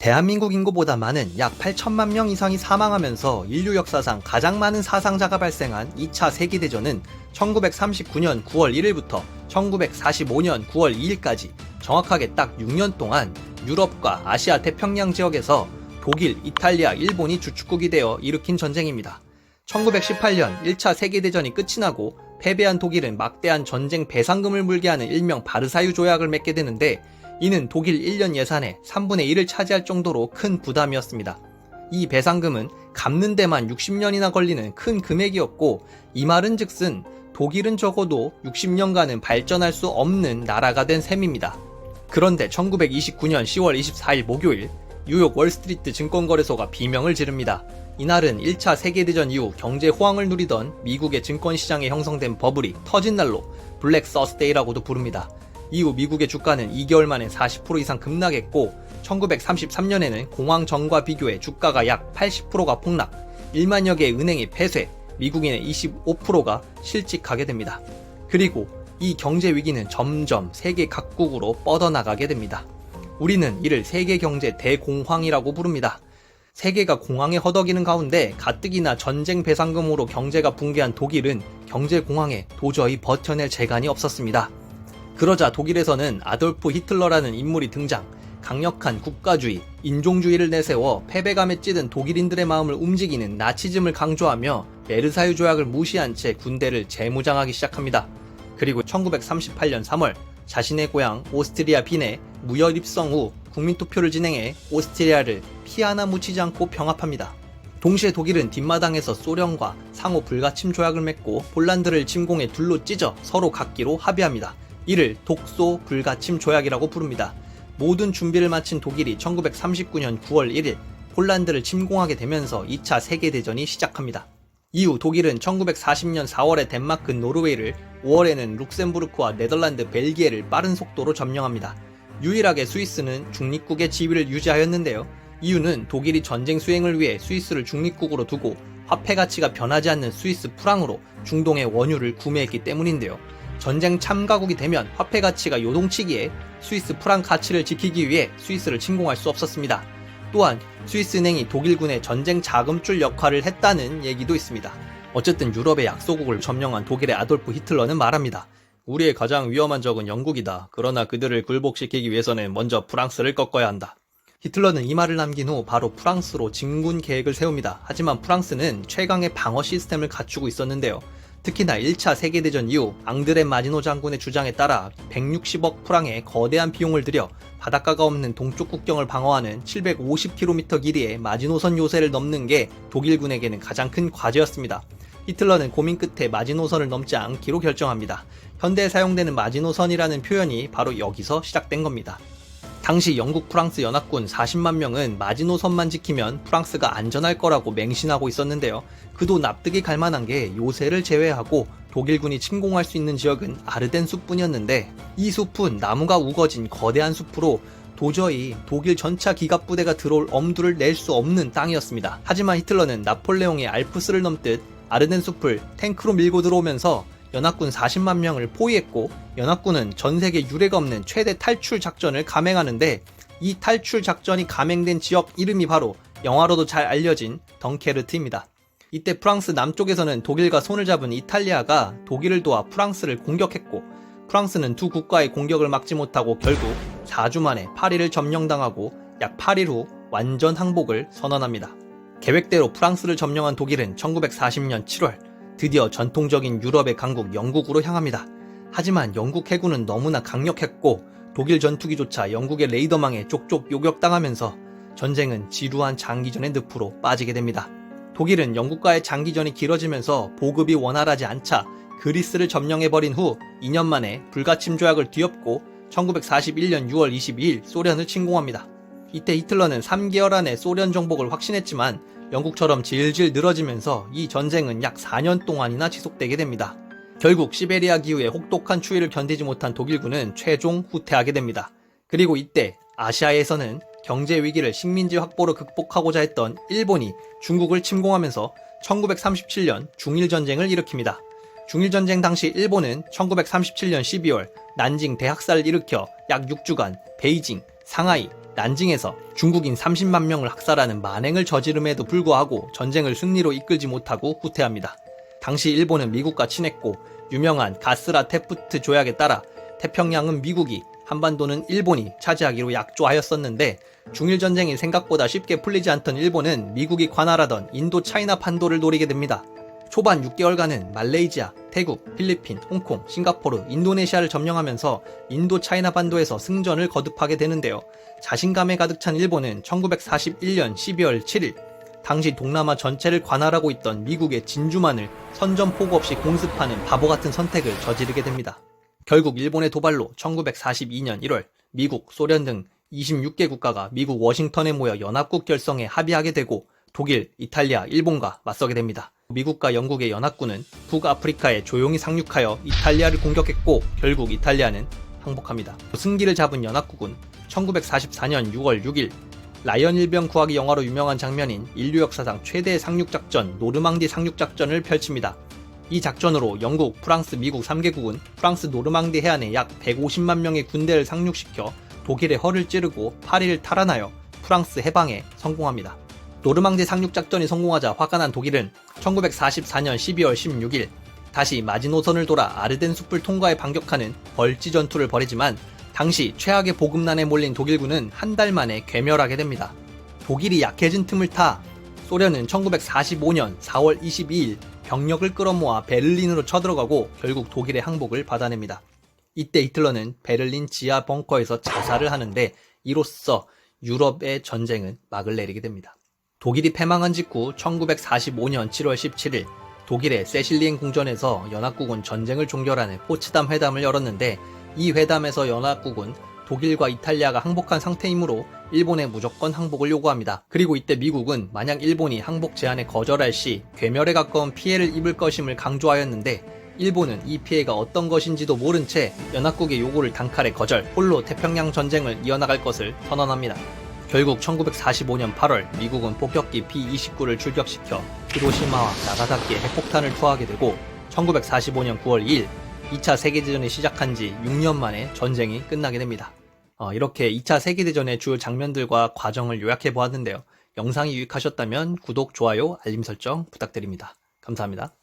대한민국 인구보다 많은 약 8천만 명 이상이 사망하면서 인류 역사상 가장 많은 사상자가 발생한 2차 세계대전은 1939년 9월 1일부터 1945년 9월 2일까지 정확하게 딱 6년 동안 유럽과 아시아 태평양 지역에서 독일, 이탈리아, 일본이 주축국이 되어 일으킨 전쟁입니다. 1918년 1차 세계대전이 끝이 나고 패배한 독일은 막대한 전쟁 배상금을 물게 하는 일명 바르사유 조약을 맺게 되는데, 이는 독일 1년 예산의 3분의 1을 차지할 정도로 큰 부담이었습니다. 이 배상금은 갚는 데만 60년이나 걸리는 큰 금액이었고, 이 말은 즉슨 독일은 적어도 60년간은 발전할 수 없는 나라가 된 셈입니다. 그런데 1929년 10월 24일 목요일, 뉴욕 월스트리트 증권거래소가 비명을 지릅니다. 이날은 1차 세계대전 이후 경제 호황을 누리던 미국의 증권시장에 형성된 버블이 터진 날로 블랙 서스데이라고도 부릅니다. 이후 미국의 주가는 2개월 만에 40% 이상 급락했고, 1933년에는 공황 전과 비교해 주가가 약 80%가 폭락, 1만여 개의 은행이 폐쇄, 미국인의 25%가 실직하게 됩니다. 그리고 이 경제 위기는 점점 세계 각국으로 뻗어나가게 됩니다. 우리는 이를 세계 경제 대공황이라고 부릅니다. 세계가 공황에 허덕이는 가운데 가뜩이나 전쟁 배상금으로 경제가 붕괴한 독일은 경제 공황에 도저히 버텨낼 재간이 없었습니다. 그러자 독일에서는 아돌프 히틀러라는 인물이 등장, 강력한 국가주의, 인종주의를 내세워 패배감에 찌든 독일인들의 마음을 움직이는 나치즘을 강조하며 베르사유 조약을 무시한 채 군대를 재무장하기 시작합니다. 그리고 1938년 3월 자신의 고향 오스트리아 빈에 무혈 입성 후 국민투표를 진행해 오스트리아를 피 하나 묻히지 않고 병합합니다. 동시에 독일은 뒷마당에서 소련과 상호 불가침 조약을 맺고 폴란드를 침공해 둘로 찢어 서로 갖기로 합의합니다. 이를 독소 불가침 조약이라고 부릅니다. 모든 준비를 마친 독일이 1939년 9월 1일 폴란드를 침공하게 되면서 2차 세계대전이 시작합니다. 이후 독일은 1940년 4월에 덴마크, 노르웨이를, 5월에는 룩셈부르크와 네덜란드, 벨기에를 빠른 속도로 점령합니다. 유일하게 스위스는 중립국의 지위를 유지하였는데요. 이유는 독일이 전쟁 수행을 위해 스위스를 중립국으로 두고 화폐 가치가 변하지 않는 스위스 프랑으로 중동의 원유를 구매했기 때문인데요. 전쟁 참가국이 되면 화폐 가치가 요동치기에 스위스 프랑 가치를 지키기 위해 스위스를 침공할 수 없었습니다. 또한 스위스은행이 독일군의 전쟁 자금줄 역할을 했다는 얘기도 있습니다. 어쨌든 유럽의 약소국을 점령한 독일의 아돌프 히틀러는 말합니다. 우리의 가장 위험한 적은 영국이다. 그러나 그들을 굴복시키기 위해서는 먼저 프랑스를 꺾어야 한다. 히틀러는 이 말을 남긴 후 바로 프랑스로 진군 계획을 세웁니다. 하지만 프랑스는 최강의 방어 시스템을 갖추고 있었는데요. 특히나 1차 세계대전 이후 앙드레 마지노 장군의 주장에 따라 160억 프랑의 거대한 비용을 들여 바닷가가 없는 동쪽 국경을 방어하는 750km 길이의 마지노선 요새를 넘는 게 독일군에게는 가장 큰 과제였습니다. 히틀러는 고민 끝에 마지노선을 넘지 않기로 결정합니다. 현대에 사용되는 마지노선이라는 표현이 바로 여기서 시작된 겁니다. 당시 영국 프랑스 연합군 40만 명은 마지노선만 지키면 프랑스가 안전할 거라고 맹신하고 있었는데요. 그도 납득이 갈 만한 게 요새를 제외하고 독일군이 침공할 수 있는 지역은 아르덴 숲뿐이었는데, 이 숲은 나무가 우거진 거대한 숲으로 도저히 독일 전차 기갑부대가 들어올 엄두를 낼 수 없는 땅이었습니다. 하지만 히틀러는 나폴레옹의 알프스를 넘듯 아르덴 숲을 탱크로 밀고 들어오면서 연합군 40만 명을 포위했고, 연합군은 전세계 유례가 없는 최대 탈출 작전을 감행하는데, 이 탈출 작전이 감행된 지역 이름이 바로 영화로도 잘 알려진 덩케르트입니다. 이때 프랑스 남쪽에서는 독일과 손을 잡은 이탈리아가 독일을 도와 프랑스를 공격했고, 프랑스는 두 국가의 공격을 막지 못하고 결국 4주 만에 파리를 점령당하고 약 8일 후 완전 항복을 선언합니다. 계획대로 프랑스를 점령한 독일은 1940년 7월 드디어 전통적인 유럽의 강국 영국으로 향합니다. 하지만 영국 해군은 너무나 강력했고 독일 전투기조차 영국의 레이더망에 쪽쪽 요격당하면서 전쟁은 지루한 장기전의 늪으로 빠지게 됩니다. 독일은 영국과의 장기전이 길어지면서 보급이 원활하지 않자 그리스를 점령해버린 후 2년 만에 불가침 조약을 뒤엎고 1941년 6월 22일 소련을 침공합니다. 이때 히틀러는 3개월 안에 소련 정복을 확신했지만 영국처럼 질질 늘어지면서 이 전쟁은 약 4년 동안이나 지속되게 됩니다. 결국 시베리아 기후의 혹독한 추위를 견디지 못한 독일군은 최종 후퇴하게 됩니다. 그리고 이때 아시아에서는 경제 위기를 식민지 확보로 극복하고자 했던 일본이 중국을 침공하면서 1937년 중일전쟁을 일으킵니다. 중일전쟁 당시 일본은 1937년 12월 난징 대학살을 일으켜 약 6주간 베이징, 상하이, 난징에서 중국인 30만 명을 학살하는 만행을 저지름에도 불구하고 전쟁을 승리로 이끌지 못하고 후퇴합니다. 당시 일본은 미국과 친했고 유명한 가스라 테프트 조약에 따라 태평양은 미국이, 한반도는 일본이 차지하기로 약조하였었는데 중일전쟁이 생각보다 쉽게 풀리지 않던 일본은 미국이 관할하던 인도 차이나 판도를 노리게 됩니다. 초반 6개월간은 말레이시아, 태국, 필리핀, 홍콩, 싱가포르, 인도네시아를 점령하면서 인도 차이나 반도에서 승전을 거듭하게 되는데요. 자신감에 가득 찬 일본은 1941년 12월 7일 당시 동남아 전체를 관할하고 있던 미국의 진주만을 선전포고 없이 공습하는 바보 같은 선택을 저지르게 됩니다. 결국 일본의 도발로 1942년 1월 미국, 소련 등 26개 국가가 미국 워싱턴에 모여 연합국 결성에 합의하게 되고 독일, 이탈리아, 일본과 맞서게 됩니다. 미국과 영국의 연합군은 북아프리카에 조용히 상륙하여 이탈리아를 공격했고 결국 이탈리아는 항복합니다. 승기를 잡은 연합국은 1944년 6월 6일 라이언 일병 구하기 영화로 유명한 장면인 인류 역사상 최대의 상륙작전 노르망디 상륙작전을 펼칩니다. 이 작전으로 영국, 프랑스, 미국 3개국은 프랑스 노르망디 해안에 약 150만 명의 군대를 상륙시켜 독일의 허를 찌르고 파리를 탈환하여 프랑스 해방에 성공합니다. 노르망디 상륙작전이 성공하자 화가 난 독일은 1944년 12월 16일 다시 마지노선을 돌아 아르덴 숲을 통과해 반격하는 벌지 전투를 벌이지만 당시 최악의 보급난에 몰린 독일군은 한 달 만에 괴멸하게 됩니다. 독일이 약해진 틈을 타 소련은 1945년 4월 22일 병력을 끌어모아 베를린으로 쳐들어가고 결국 독일의 항복을 받아냅니다. 이때 히틀러는 베를린 지하 벙커에서 자살을 하는데 이로써 유럽의 전쟁은 막을 내리게 됩니다. 독일이 패망한 직후 1945년 7월 17일 독일의 세실리엔 궁전에서 연합국은 전쟁을 종결하는 포츠담 회담을 열었는데 이 회담에서 연합국은 독일과 이탈리아가 항복한 상태이므로 일본의 무조건 항복을 요구합니다. 그리고 이때 미국은 만약 일본이 항복 제안에 거절할 시 괴멸에 가까운 피해를 입을 것임을 강조하였는데 일본은 이 피해가 어떤 것인지도 모른 채 연합국의 요구를 단칼에 거절, 홀로 태평양 전쟁을 이어나갈 것을 선언합니다. 결국 1945년 8월 미국은 폭격기 B-29를 출격시켜 히로시마와 나가사키에 핵폭탄을 투하하게 되고 1945년 9월 2일 2차 세계대전이 시작한 지 6년 만에 전쟁이 끝나게 됩니다. 이렇게 2차 세계대전의 주요 장면들과 과정을 요약해 보았는데요. 영상이 유익하셨다면 구독, 좋아요, 알림 설정 부탁드립니다. 감사합니다.